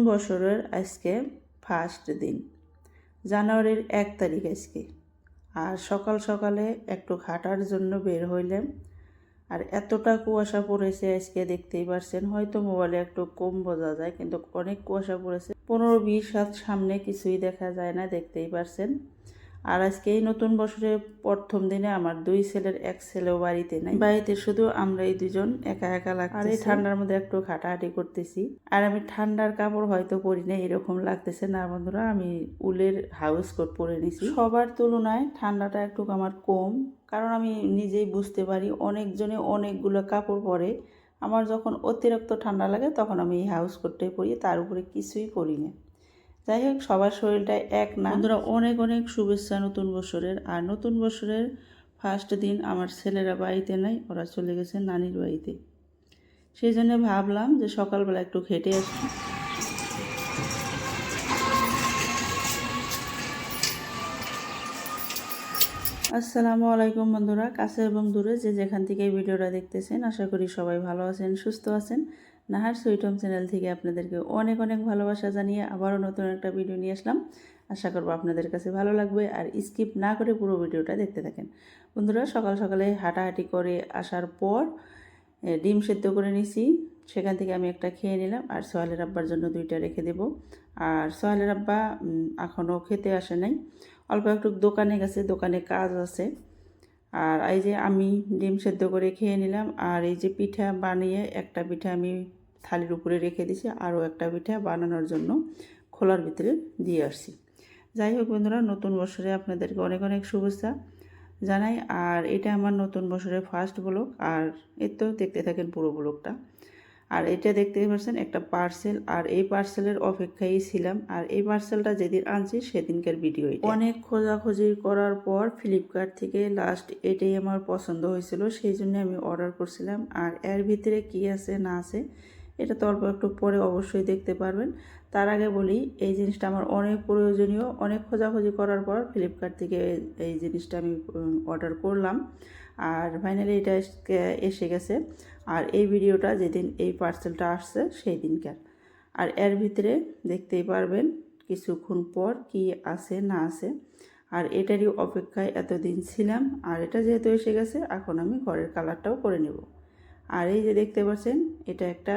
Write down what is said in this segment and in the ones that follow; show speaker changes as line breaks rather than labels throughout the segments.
বছরের আজকে ফার্স্ট দিন, জানুয়ারির 1 তারিখ আজকে। আর সকাল সকালে একটু হাঁটার জন্য বের হইলাম। আর এতটা কুয়াশা পড়েছে আজকে, দেখতেই পারছেন। হয়তো মোবাইলে একটু কম বোঝা যায়, কিন্তু অনেক কুয়াশা পড়েছে। 15-20 হাত সামনে কিছুই দেখা যায় না, দেখতেই পারছেন। আর আজকে এই নতুন বছরের প্রথম দিনে আমার 2 ছেলের 1 ছেলেও বাড়িতে নাই, বাড়িতে শুধু আমরা এই দুজন একা একা লাগছে। আর এই ঠান্ডার মধ্যে একটু হাঁটাহাঁটি করতেছি। আর আমি ঠান্ডার কাপড় হয়তো পরি না, এরকম লাগতেছে না বন্ধুরা। আমি উলের হাউস কোট পরে নিছি। সবার তুলনায় ঠান্ডাটা একটু আমার কম, কারণ আমি নিজেই বুঝতে পারি অনেকজনে অনেকগুলো কাপড় পরে। আমার যখন অতিরিক্ত ঠান্ডা লাগে তখন আমি এই হাউস কোটটাই পরি, তার উপরে কিছুই পরি না। যাই হোক, সবার শরীরটা এক না বন্ধুরা। অনেক অনেক শুভেচ্ছা নতুন বছরের। আর নতুন বছরের ফার্স্ট দিন আমার ছেলেরা বাড়িতে নাই, ওরা চলে গেছে নানির বাড়িতে। সেই জন্য ভাবলাম যে সকালবেলা একটু হেঁটে আসি। আসসালামু আলাইকুম বন্ধুরা, কাছে এবং দূরে যে যেখান থেকে এই ভিডিওটা দেখতেছেন, আশা করি সবাই ভালো আছেন, সুস্থ আছেন। নাহার সুইট হোম চ্যানেল থেকে আপনাদেরকে অনেক অনেক ভালোবাসা জানিয়ে আবারও নতুন একটা ভিডিও নিয়ে আসলাম। আশা করবো আপনাদের কাছে ভালো লাগবে, আর স্কিপ না করে পুরো ভিডিওটা দেখতে থাকেন। বন্ধুরা, সকাল সকালে হাঁটাহাঁটি করে আসার পর ডিম সেদ্ধ করে নিছি, সেখান থেকে আমি একটা খেয়ে নিলাম। আর সোহেলের আব্বার জন্য 2টা রেখে দেব। আর সোহেলের আব্বা এখনও খেতে আসে নাই, অল্প একটু দোকানে গেছে, দোকানে কাজ আছে। আর এই যে আমি ডিম সেদ্ধ করে খেয়ে নিলাম। আর এই যে পিঠা বানিয়ে একটা পিঠা আমি থালির উপরে রেখে দিছি, আরও একটা পিঠা বানানোর জন্য খোলার ভিতরে দিয়ে আসছি। যাই হোক বন্ধুরা, নতুন বছরে আপনাদেরকে অনেক অনেক শুভেচ্ছা জানাই। আর এটা আমার নতুন বছরের ফার্স্ট ব্লগ। আর এর তো দেখতে থাকেন পুরো ব্লগটা। আর এটা দেখতে পাচ্ছেন একটা পার্সেল, আর এই পার্সেলের অপেক্ষায় ছিলাম। আর এই পার্সেলটা যেদিন আনছি সেদিনকার ভিডিও। অনেক খোঁজাখুঁজি করার পর ফ্লিপকার্ট থেকে লাস্ট এটাই আমার পছন্দ হয়েছিল, সেই জন্য আমি অর্ডার করছিলাম। আর এর ভিতরে কি আছে না আছে এটা তো অল্প একটু পরে অবশ্যই দেখতে পারবেন। তার আগে বলি, এই জিনিসটা আমার অনেক প্রয়োজনীয়। অনেক খোঁজাখুঁজি করার পর ফ্লিপকার্ট থেকে এই জিনিসটা আমি অর্ডার করলাম। আর ফাইনালি এটা এসে গেছে। আর এই ভিডিওটা যেদিন এই পার্সেলটা আসছে সেই দিনকার। আর এর ভিতরে দেখতেই পারবেন কিছুক্ষণ পর কি আছে না আছে। আর এটারই অপেক্ষায় এতদিন ছিলাম। আর এটা যেহেতু এসে গেছে, এখন আমি ঘরের কালারটাও করে নেব। আর এই যে দেখতে পাচ্ছেন, এটা একটা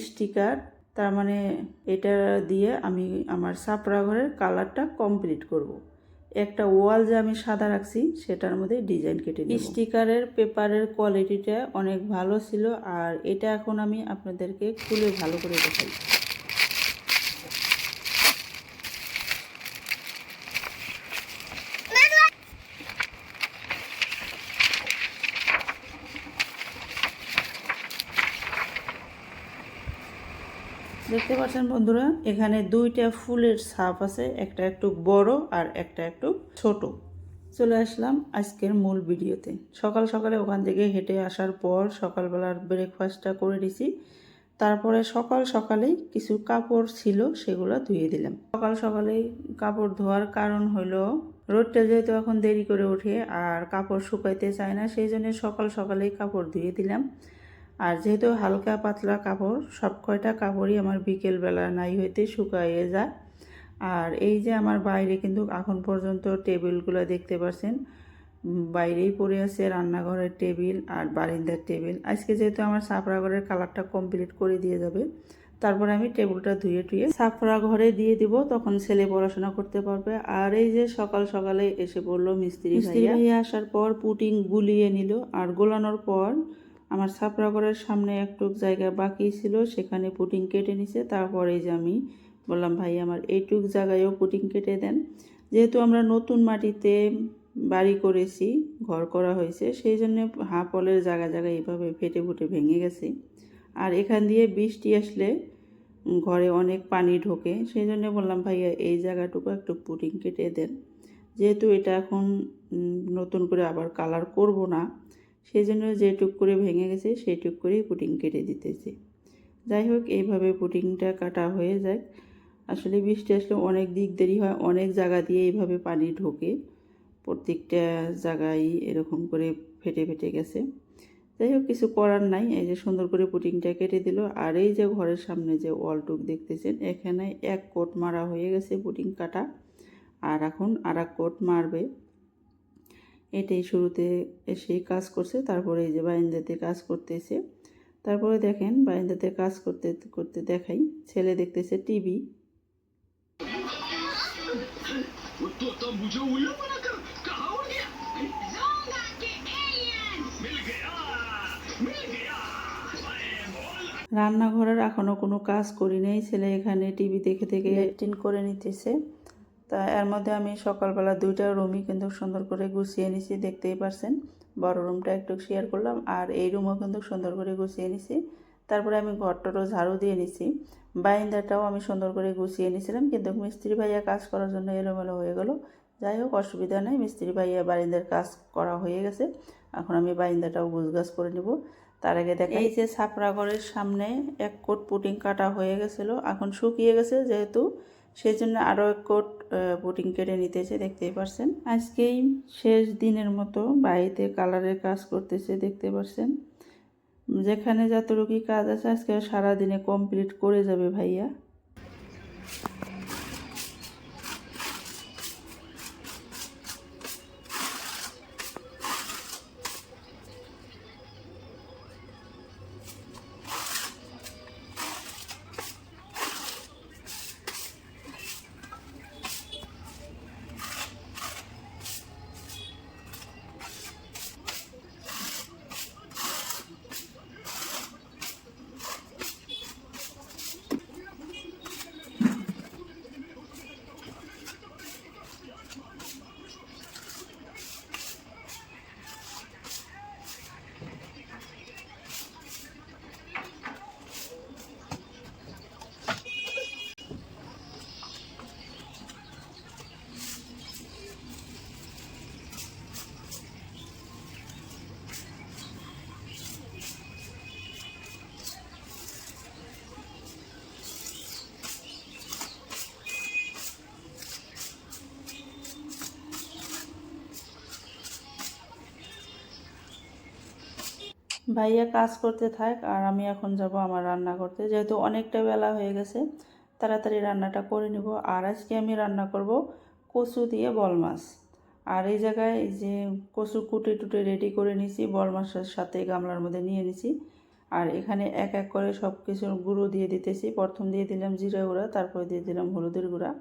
স্টিকার। তার মানে এটা দিয়ে আমি আমার সাপড়া ঘরের কালারটা কমপ্লিট করব। একটা ওয়াল যে আমি সাদা রাখছি সেটার মধ্যে ডিজাইন কেটে নেব। স্টিকারের পেপারের কোয়ালিটিটা অনেক ভালো ছিল। আর এটা এখন আমি আপনাদেরকে খুলে ভালো করে দেখাই। দেখতে পাচ্ছেন বন্ধুরা, এখানে 2টা ফুলের ছাপ আছে, একটা একটু বড় আর একটা একটু ছোট। চলে আসলাম আজকের মূল ভিডিওতে। সকাল সকালে ওখান থেকে হেঁটে আসার পর সকালবেলার ব্রেকফাস্টটা করে দিছি। তারপরে সকাল সকালেই কিছু কাপড় ছিল, সেগুলো ধুয়ে দিলাম। সকাল সকালেই কাপড় ধোয়ার কারণ হলো, রোদটা যেহেতু এখন দেরি করে ওঠে আর কাপড় শুকাইতে চায় না, সেই জন্য সকাল সকালেই কাপড় ধুয়ে দিলাম। আর যেহেতু হালকা পাতলা কাপড়, সব কয়টা কাপড়ই আমার বিকেলবেলা নাই হইতে শুকাইয়ে যায়। আর এই যে আমার বাইরে কিন্তু এখন পর্যন্ত টেবিলগুলো দেখতে পাচ্ছেন, বাইরেই পড়ে আছে রান্নাঘরের টেবিল আর বারিন্দার টেবিল। আজকে যেহেতু আমার সাপড়া ঘরের কালারটা কমপ্লিট করে দিয়ে যাবে, তারপরে আমি টেবিলটা ধুয়ে টুয়ে সাপড়া ঘরে দিয়ে দিব, তখন ছেলে পড়াশোনা করতে পারবে। আর এই যে সকাল সকালে এসে পড়লো মিস্ত্রি ভাইয়া। আসার পর পুটিং গুলিয়ে নিল। আর গোলানোর পর আমার সাপড়া ঘরের সামনে একটু জায়গা বাকি ছিল, সেখানে পুটিং কেটে নিছে। তারপরে এই যে আমি বললাম, ভাই আমার এইটুক জায়গায়ও পুটিং কেটে দেন। যেহেতু আমরা নতুন মাটিতে বাড়ি করেছি, ঘর করা হয়েছে, সেই জন্য হাঁপলের জায়গা জায়গায় এইভাবে ফেটে ফুটে ভেঙে গেছে। আর এখান দিয়ে বৃষ্টি আসলে ঘরে অনেক পানি ঢোকে, সেই জন্য বললাম ভাইয়া এই জায়গাটুকু একটু পুটিং কেটে দেন। যেহেতু এটা এখন নতুন করে আবার কালার করব না, সেই জন্য যেটুক করে ভেঙে গেছে সেইটুক করেই পুটিং কেটে দিতেছি। যাই হোক, এইভাবে পুটিংটা কাটা হয়ে যায়। আসলে বৃষ্টি আসলে অনেক দিক দেরি হয়, অনেক জায়গা দিয়ে এইভাবে পানি ঢোকে, প্রত্যেকটা জায়গায় এরকম করে ফেটে ফেটে গেছে। যাই হোক, কিছু করার নাই। এই যে সুন্দর করে পুটিংটা কেটে দিল। আর এই যে ঘরের সামনে যে ওয়ালটুক দেখতেছেন, এখানে এক কোট মারা হয়ে গেছে পুটিং কাটা, আর এখন আর এক কোট মারবে। এটাই শুরুতে এসেই কাজ করছে, তারপরে এই যে বারান্দাতে কাজ করতেছে। তারপরে দেখেন বারান্দাতে কাজ করতে করতে দেখাই, ছেলে দেখতেছে টিভি। রান্নাঘরের এখনও কোনো কাজ করি নাই, ছেলে এখানে টিভি দেখে দেখে ল্যাট্রিন করে নিতেছে। তা এর মধ্যে আমি সকালবেলা দুইটা রুমই কিন্তু সুন্দর করে গুছিয়ে নিছি, দেখতেই পারছেন। বড় রুমটা একটু শেয়ার করলাম, আর এই রুমও কিন্তু সুন্দর করে গুছিয়ে নিছি। তারপরে আমি ঘরটারও ঝাড়ু দিয়ে নিছি, বারান্দাটাও আমি সুন্দর করে গুছিয়ে নিছিলাম, কিন্তু মিস্ত্রি ভাইয়া কাজ করার জন্য এলোমেলো হয়ে গেল। যাই হোক, অসুবিধা নেই, মিস্ত্রি ভাইয়া বারান্দার কাজ করা হয়ে গেছে। এখন আমি বারান্দাটাও গুছগাছ করে নেব। তার আগে দেখা, এই যে ছাপড়া ঘরের সামনে এক কোট পুটিং কাটা হয়ে গেছিলো, এখন শুকিয়ে গেছে যেহেতু, সেই জন্য আরও এক কোট পুটিং কেটে নিতেছে, দেখতেই পারছেন। আজকেই শেষ দিনের মতো বাড়িতে কালারের কাজ করতেছে, দেখতে পারছেন। যেখানে যতটুকু কাজ আছে আজকে সারাদিনে কমপ্লিট করে যাবে ভাইয়া। ভাইয়া কাজ করতে থাক, আর আমি এখন যাব আমার রান্না করতে, যেহেতু অনেকটা বেলা হয়ে গেছে, তাড়াতাড়ি রান্নাটা করে নিব। আর আজকে আমি রান্না করব কচু দিয়ে বল মাছ। আর এই জায়গায় এই যে কচু কুটে টুটে রেডি করে নিছি, বল মাছের সাথে গামলার মধ্যে নিয়ে নিছি। আর এখানে এক এক করে সব কিছুর গুঁড়ো দিয়ে দিতেছি। প্রথম দিয়ে দিলাম জিরা গুঁড়া, তারপরে দিয়ে দিলাম হলুদের গুঁড়া,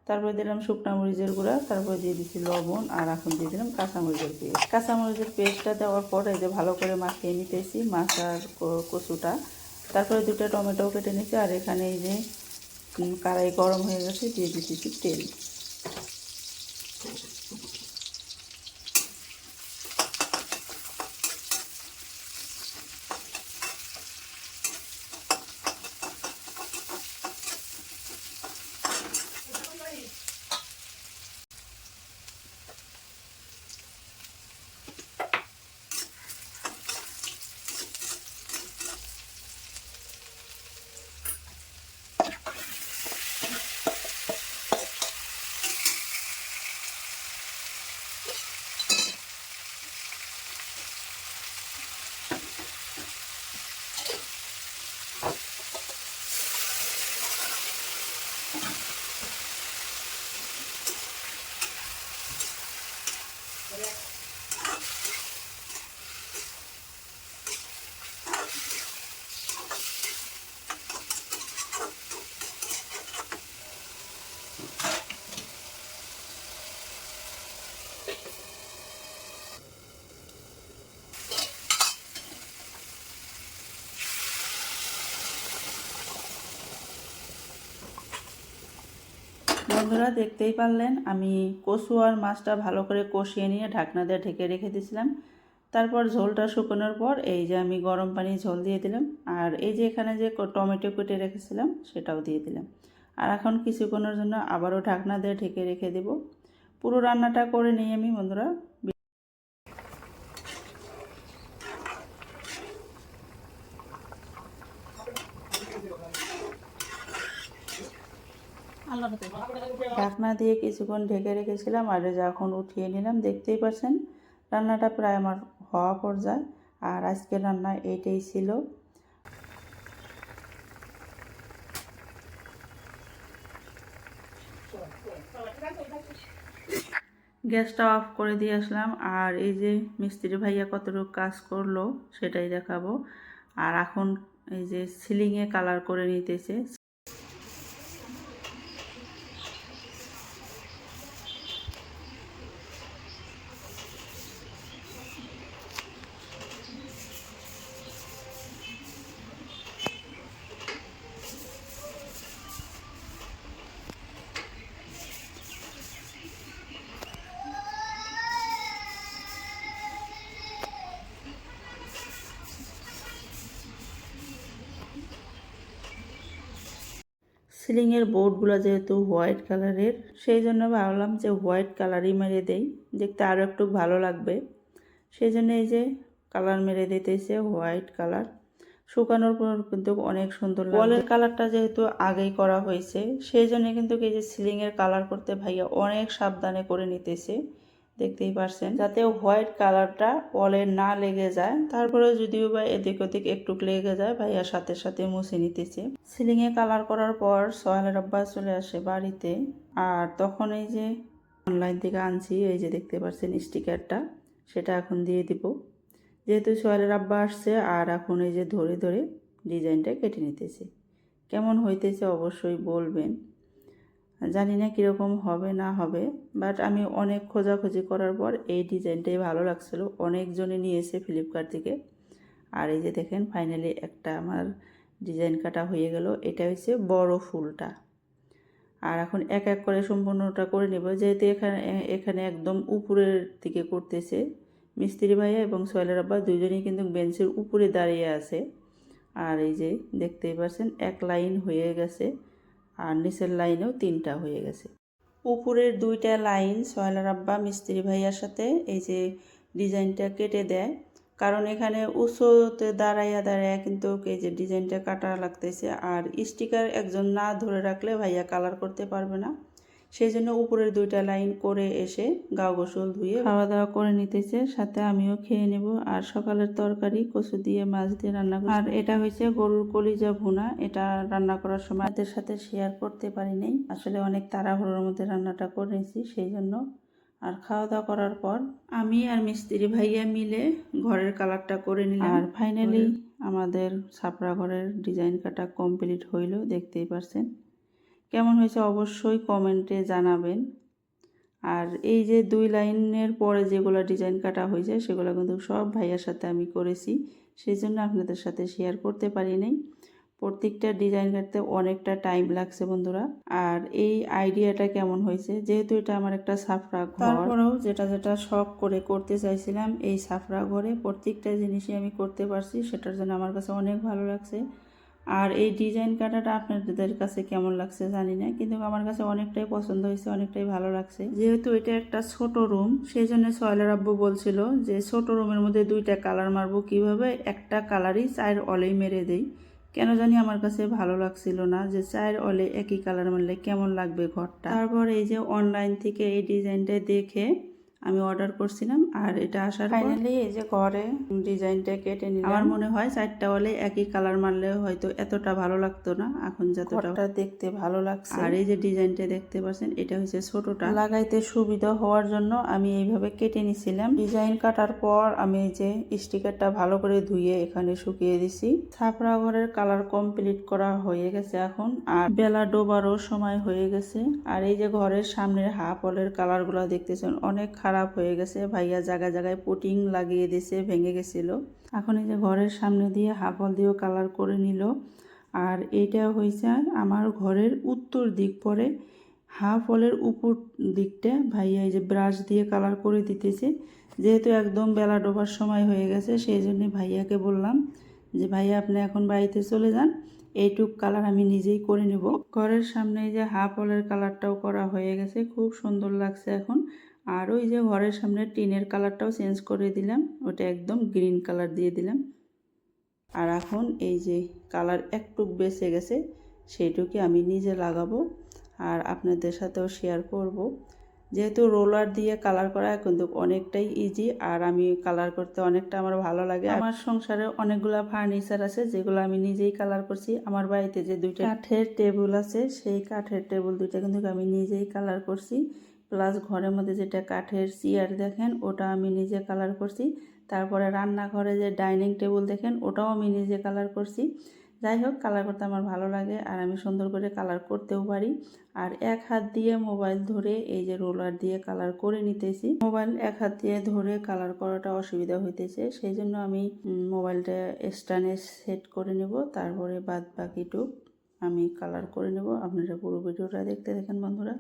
তারপরে দিলাম শুকনো মরিচের গুঁড়া, তারপরে দিয়ে দিচ্ছি লবণ, আর এখন দিয়ে দিলাম কাঁচামরিচের পেস্ট। কাঁচামরিচের পেস্টটা দেওয়ার পরে যে ভালো করে মাখিয়ে নিতেছি মাছ আর কচুটা। তারপরে দুটো টমেটো কেটে নিচ্ছি, আর এখানে এই যে কড়াই গরম হয়ে গেছে, দিয়ে দিতেছি তেল। বন্ধুরা, দেখতেই পারলেন আমি কচু আর মাছটা ভালো করে কষিয়ে নিয়ে ঢাকনা দিয়ে ঢেকে রেখে দিয়েছিলাম। তারপর ঝোলটা শুকানোর পর এই যে আমি গরম পানি ঝোল দিয়ে দিলাম, আর এই যে এখানে যে টমেটো কেটে রেখেছিলাম সেটাও দিয়ে দিলাম। আর এখন কিছুক্ষণের জন্য আবারও ঢাকনা দিয়ে ঢেকে রেখে দেব। পুরো রান্নাটা করে নিই আমি বন্ধুরা। ঢাকনা দিয়ে কিছুক্ষণ ঢেকে রেখেছিলাম, আর যখন উঠিয়ে নিলাম, দেখতেই পাচ্ছেন রান্নাটা প্রায় আমার হওয়া পর্যায়ে। আর আজকে রান্না এইটাই ছিল। গ্যাসটা অফ করে দিয়ে আসলাম। আর এই যে মিস্ত্রি ভাইয়া কতটুকু কাজ করলো সেটাই দেখাবো। আর এখন এই যে সিলিংয়ে কালার করে নিতেছে। সিলিংয়ের বোর্ডগুলো যেহেতু হোয়াইট কালারের, সেই জন্য ভাবলাম যে হোয়াইট কালারই মেরে দেই, দেখতে আরও একটু ভালো লাগবে। সেই জন্য এই যে কালার মেরে দিতেছে হোয়াইট কালার। শুকানোর পর কিন্তু অনেক সুন্দর লাগবে। ওয়ালের কালারটা যেহেতু আগেই করা হয়েছে, সেই জন্য কিন্তু এই যে সিলিংয়ের কালার করতে ভাইয়া অনেক সাবধানে করে নিতেছে, দেখতেই পারছেন, যাতে হোয়াইট কালারটা ওয়ালে না লেগে যায়। তারপরে যদিও বা এদিক ওদিক একটু লেগে যায়, ভাইয়া সাথে সাথে মুছে নিতেছে। সিলিংয়ে কালার করার পর সোহেলের আব্বা চলে আসে বাড়িতে। আর তখন এই যে অনলাইন থেকে আনছি, এই যে দেখতে পাচ্ছেন স্টিকারটা, সেটা এখন দিয়ে দিব। যেহেতু সোহেলের আব্বা আসছে, আর এখন এই যে ধরে ধরে ডিজাইনটা কেটে নিতেছে। কেমন হইতেছে অবশ্যই বলবেন। জানি না কীরকম হবে না হবে, বাট আমি অনেক খোঁজাখুঁজি করার পর এই ডিজাইনটাই ভালো লাগছিল। অনেকজনে নিয়েছে ফ্লিপকার্ট থেকে। আর এই যে দেখেন ফাইনালি একটা আমার ডিজাইন কাটা হয়ে গেল। এটা হচ্ছে বড় ফুলটা। আর এখন এক এক করে সম্পূর্ণটা করে নেব। যেহেতু এখানে একদম উপরের দিকে করতেছে মিস্ত্রি ভাইয়া এবং সোহেলের আব্বা, দুজনেই কিন্তু বেঞ্চের উপরে দাঁড়িয়ে আছে। আর এই যে দেখতেই পাচ্ছেন এক লাইন হয়ে গেছে, আর নিচের লাইনেও 3টা হয়ে গেছে। উপরের 2টা লাইন সোহেলের আব্বা মিস্ত্রি ভাইয়ার সাথে এই যে ডিজাইনটা কেটে দেয়, কারণ এখানে উঁচুতে দাঁড়াইয়া দাঁড়াইয়া কিন্তু এই যে ডিজাইনটা কাটা লাগতেছে। আর স্টিকার একজন না ধরে রাখলে ভাইয়া কালার করতে পারবে না। সেই জন্য উপরের 2টা লাইন করে এসে গা গোসল ধুয়ে খাওয়া দাওয়া করে নিতেছে, সাথে আমিও খেয়ে নেব। আর সকালের তরকারি কচু দিয়ে মাছ দিয়ে রান্না করি। আর এটা হয়েছে গরুর কলিজা ভুনা। এটা রান্না করার সময় আপনাদের সাথে শেয়ার করতে পারি নাই, আসলে অনেক তাড়াহুড়োর মধ্যে রান্নাটা করেছি সেই জন্য। আর খাওয়া দাওয়া করার পর আমি আর মিস্ত্রি ভাইয়া মিলে ঘরের কালারটা করে নিলাম। আর ফাইনালি আমাদের ছাপড়া ঘরের ডিজাইন কাটা কমপ্লিট হইল, দেখতেই পারছেন। কেমন হয়েছে অবশ্যই কমেন্টে জানাবেন। আর এই যে 2 লাইনের পরে যেগুলো ডিজাইন কাটা হয়েছে সেগুলো কিন্তু সব ভাইয়ার সাথে আমি করেছি, সেই জন্য আপনাদের সাথে শেয়ার করতে পারি নাই। প্রত্যেকটা ডিজাইন কাটতে অনেকটা টাইম লাগছে বন্ধুরা। আর এই আইডিয়াটা কেমন হয়েছে, যেহেতু এটা আমার একটা ছাপড়া ঘর, তারপরেও যেটা শখ করে করতে চাইছিলাম এই ছাপড়া ঘরে প্রত্যেকটা জিনিসই আমি করতে পারছি, সেটার জন্য আমার কাছে অনেক ভালো লাগছে। আর এই ডিজাইন কাটাটা আপনাদের কাছে কেমন লাগছে জানি না, কিন্তু আমার কাছে অনেকটাই পছন্দ হয়েছে, অনেকটাই ভালো লাগছে। যেহেতু এটা একটা ছোট রুম, সেই জন্য সোহেলের আব্বু বলছিল যে ছোট রুমের মধ্যে 2টা কালার মারবো কিভাবে, একটা কালারই 4 অলেই মেরে দেই। কেন জানি আমার কাছে ভালো লাগছিল না যে 4 অলে একই কালার মারলে কেমন লাগবে ঘরটা। তারপর এই যে অনলাইন থেকে এই ডিজাইনটা দেখে আমি অর্ডার করছিলাম, আর এটা আসার ফাইনালি এই যে ঘরে ডিজাইনটা কেটে নিলাম। আমার মনে হয় 4টা ওয়ালে একই কালার মারলে হয়তো এতটা ভালো লাগতো না, এখন যতটা দেখতে ভালো লাগছে। আর এই যে ডিজাইনটা দেখতে পাচ্ছেন, এটা হচ্ছে ছোটটা, লাগাইতে সুবিধা হওয়ার জন্য আমি এইভাবে কেটে নিছিলাম। ডিজাইন কাটার পর আমি এই যে স্টিকারটা ভালো করে ধুয়ে এখানে শুকিয়ে দিছি। ছাপড়া ঘরের কালার কমপ্লিট করা হয়ে গেছে এখন, আর বেলা ডোবারও সময় হয়ে গেছে। আর এই যে ঘরের সামনের হাফ ওয়ালের কালারগুলো দেখতেছেন অনেক খারাপ হয়ে গেছে, ভাইয়া জায়গায় জায়গায় পুটিং লাগিয়ে দিয়েছে, ভেঙে গেছিল। এখন এই যে ঘরের সামনে দিয়ে হাফ ওয়াল দিয়েও কালার করে নিল। আর এইটা হয়েছে আমার ঘরের উত্তর দিক, পরে হাফ ওয়ালের উপর দিকটা ভাইয়া এই যে ব্রাশ দিয়ে কালার করে দিতেছে। যেহেতু একদম বেলা ডোবার সময় হয়ে গেছে, সেই জন্য ভাইয়াকে বললাম যে ভাইয়া আপনি এখন বাড়িতে চলে যান, এইটুক কালার আমি নিজেই করে নেব। ঘরের সামনে যে হাফ ওয়ালের কালারটাও করা হয়ে গেছে, খুব সুন্দর লাগছে এখন। আর ওই যে ঘরের সামনে টিনের কালারটাও চেঞ্জ করে দিলাম, ওটা একদম গ্রিন কালার দিয়ে দিলাম। আর এখন এই যে কালার একটুক বেঁচে গেছে, সেইটুকু আমি নিজে লাগাবো আর আপনাদের সাথেও শেয়ার করব। যেহেতু রোলার দিয়ে কালার করা কিন্তু অনেকটাই ইজি, আর আমি কালার করতে অনেকটা আমার ভালো লাগে। আমার সংসারে অনেকগুলা ফার্নিচার আছে যেগুলো আমি নিজেই কালার করছি। আমার বাড়িতে যে দুইটা কাঠের টেবিল আছে সেই কাঠের টেবিল দুইটা কিন্তু আমি নিজেই কালার করছি। প্লাস ঘরের মধ্যে যেটা কাঠের চেয়ার দেখেন ওটা আমি নিজে কালার করছি। তারপরে রান্নাঘরে যে ডাইনিং টেবিল দেখেন ওটাও আমি নিজে কালার করছি। যাই হোক, কালার করতে আমার ভালো লাগে আর আমি সুন্দর করে কালার করতেও পারি। আর এক হাত দিয়ে মোবাইল ধরে এই যে রোলার দিয়ে কালার করে নিতেছি। মোবাইল এক হাত দিয়ে ধরে কালার করাটা অসুবিধা হইতেছে, সেই জন্য আমি মোবাইলটা স্ট্যান্ডে সেট করে নেব, তারপরে বাদ বাকিটুক আমি কালার করে নেব। আপনারা পুরো ভিডিওটা দেখতে দেখেন বন্ধুরা।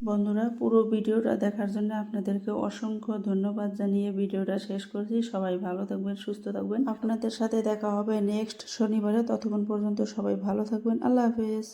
বন্ধুরা, পুরো ভিডিওটা দেখার জন্য আপনাদেরকে অসংখ্য ধন্যবাদ জানিয়ে ভিডিওটা শেষ করছি। সবাই ভালো থাকবেন, সুস্থ থাকবেন। আপনাদের সাথে দেখা হবে নেক্সট শনিবারে। ততক্ষণ পর্যন্ত সবাই ভালো থাকবেন। আল্লাহ হাফেজ।